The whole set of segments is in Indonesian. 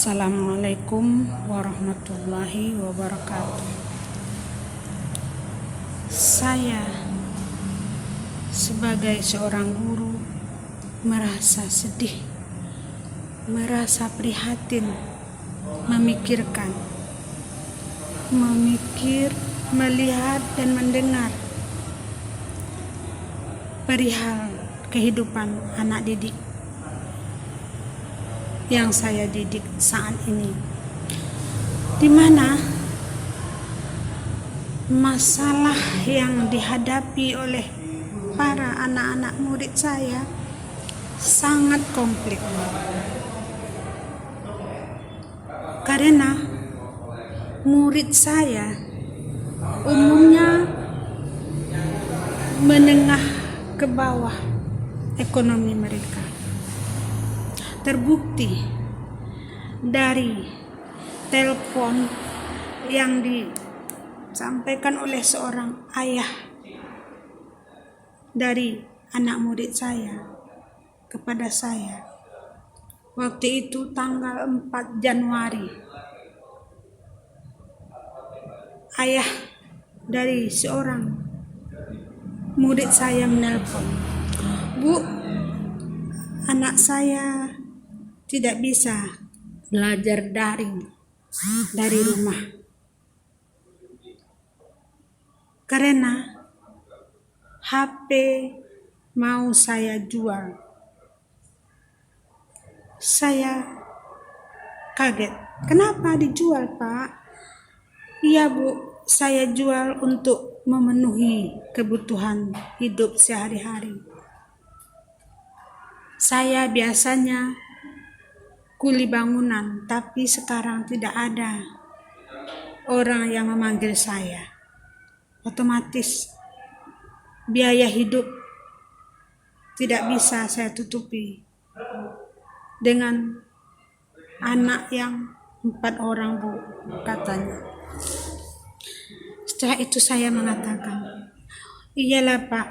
Assalamualaikum warahmatullahi wabarakatuh. Saya sebagai seorang guru merasa sedih, merasa prihatin, melihat dan mendengar perihal kehidupan anak didik yang saya didik saat ini, di mana masalah yang dihadapi oleh para anak-anak murid saya sangat kompleks. Karena murid saya umumnya menengah ke bawah ekonomi mereka. Terbukti dari telepon yang disampaikan oleh seorang ayah dari anak murid saya kepada saya. Waktu itu tanggal 4 Januari. Ayah dari seorang murid saya menelpon, "Bu, anak saya tidak bisa belajar daring dari rumah karena HP mau saya jual." Saya kaget. "Kenapa dijual, Pak?" "Iya, Bu, saya jual untuk memenuhi kebutuhan hidup sehari-hari. Saya biasanya kuli bangunan, tapi sekarang tidak ada orang yang memanggil saya. Otomatis biaya hidup tidak bisa saya tutupi dengan anak yang 4 orang, Bu," katanya. Setelah itu saya mengatakan, "Iyalah, Pak,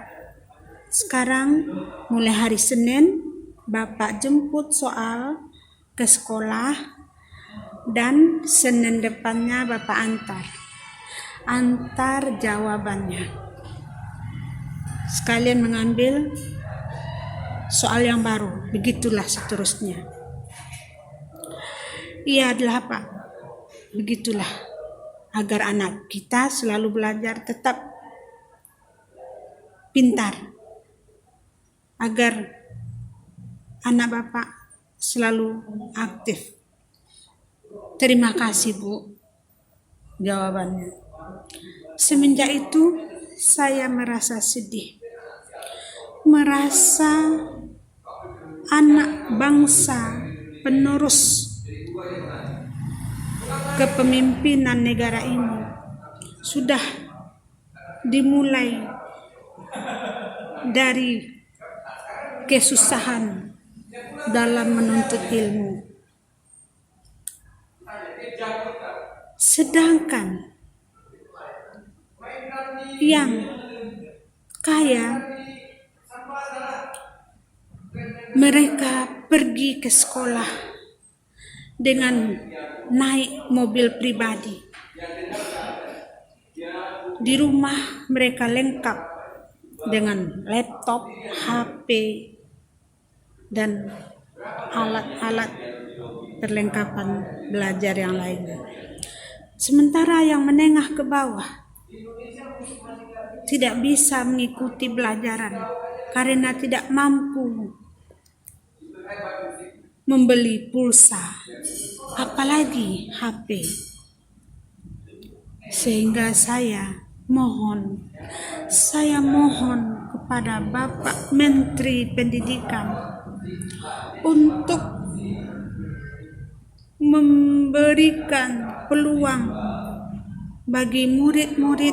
sekarang mulai hari Senin Bapak jemput soal ke sekolah dan Senin depannya Bapak antar jawabannya, sekalian mengambil soal yang baru, begitulah seterusnya." "Iya adalah, Pak, begitulah, agar anak kita selalu belajar tetap pintar, agar anak Bapak selalu aktif." "Terima kasih, Bu," jawabannya. Semenjak itu saya merasa sedih, merasa anak bangsa penerus kepemimpinan negara ini sudah dimulai dari kesusahan dalam menuntut ilmu. Sedangkan yang kaya, mereka pergi ke sekolah dengan naik mobil pribadi. Di rumah mereka lengkap dengan laptop, HP, dan alat-alat perlengkapan belajar yang lainnya. Sementara yang menengah ke bawah tidak bisa mengikuti pelajaran karena tidak mampu membeli pulsa, apalagi HP. Sehingga saya mohon kepada Bapak Menteri Pendidikan untuk memberikan peluang bagi murid-murid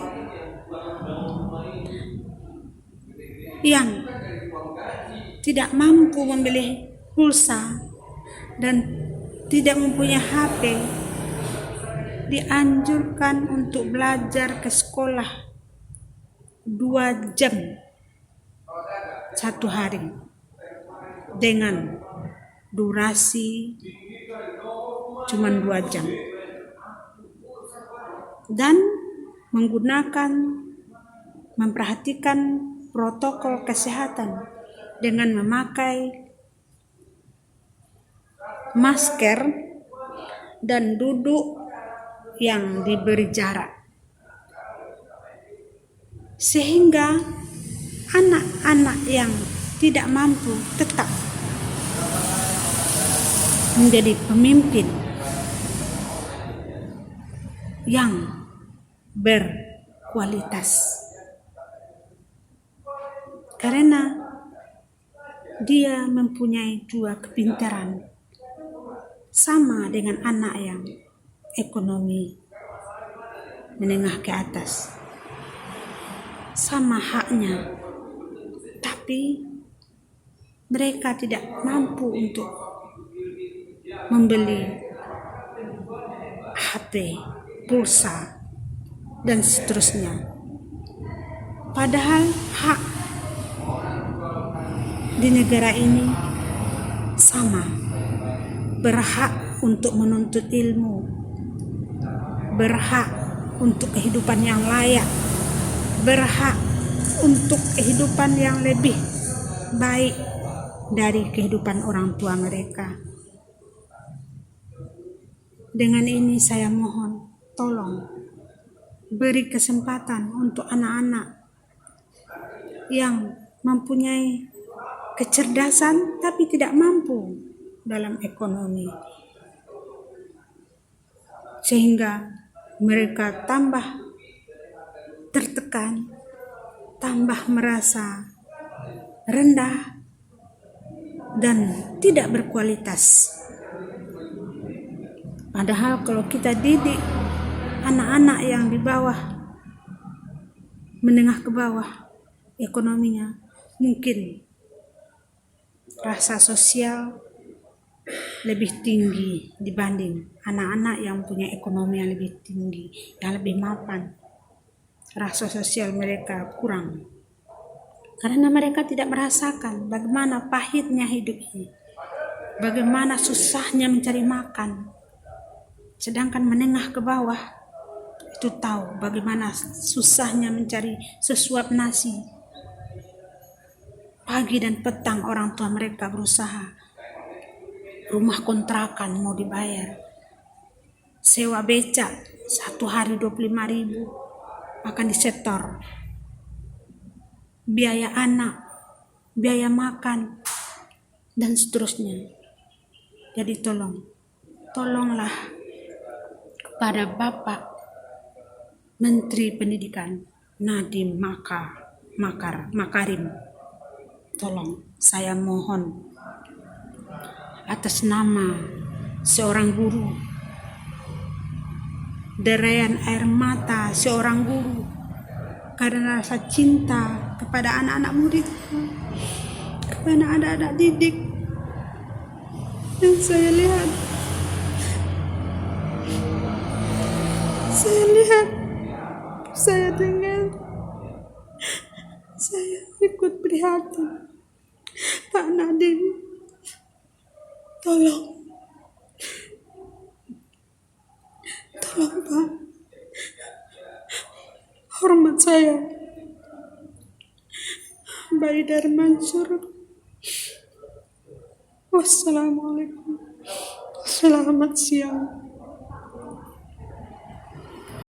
yang tidak mampu membeli pulsa dan tidak mempunyai HP, dianjurkan untuk belajar ke sekolah 2 jam satu hari dengan durasi cuma 2 jam. Dan memperhatikan protokol kesehatan dengan memakai masker dan duduk yang diberi jarak. Sehingga anak-anak yang tidak mampu tetap menjadi pemimpin yang berkualitas. Karena dia mempunyai 2 kepintaran sama dengan anak yang ekonomi menengah ke atas. Sama haknya, tapi mereka tidak mampu untuk membeli HP, pulsa, dan seterusnya. Padahal hak di negara ini sama, berhak untuk menuntut ilmu, berhak untuk kehidupan yang layak, berhak untuk kehidupan yang lebih baik dari kehidupan orang tua mereka. Dengan ini saya mohon, tolong beri kesempatan untuk anak-anak yang mempunyai kecerdasan tapi tidak mampu dalam ekonomi, sehingga mereka tambah tertekan, tambah merasa rendah dan tidak berkualitas. Padahal kalau kita didik anak-anak yang di bawah, menengah ke bawah ekonominya, mungkin rasa sosial lebih tinggi dibanding anak-anak yang punya ekonomi yang lebih tinggi, yang lebih mapan. Rasa sosial mereka kurang karena mereka tidak merasakan bagaimana pahitnya hidup ini, bagaimana susahnya mencari makan. Sedangkan menengah ke bawah itu tahu bagaimana susahnya mencari sesuap nasi. Pagi dan petang orang tua mereka berusaha. Rumah kontrakan mau dibayar, sewa becak 1 hari 25.000 akan disetor, biaya anak, biaya makan, dan seterusnya. Jadi tolonglah kepada Bapak Menteri Pendidikan Nadiem Makarim, tolong, saya mohon atas nama seorang guru, derayan air mata seorang guru karena rasa cinta kepada anak-anak murid, kepada anak-anak didik yang saya lihat, saya dengar, saya ikut prihatin. Pak Nadiem, tolong Pak, hormat saya Baidar Mansur. Wassalamualaikum, selamat siang.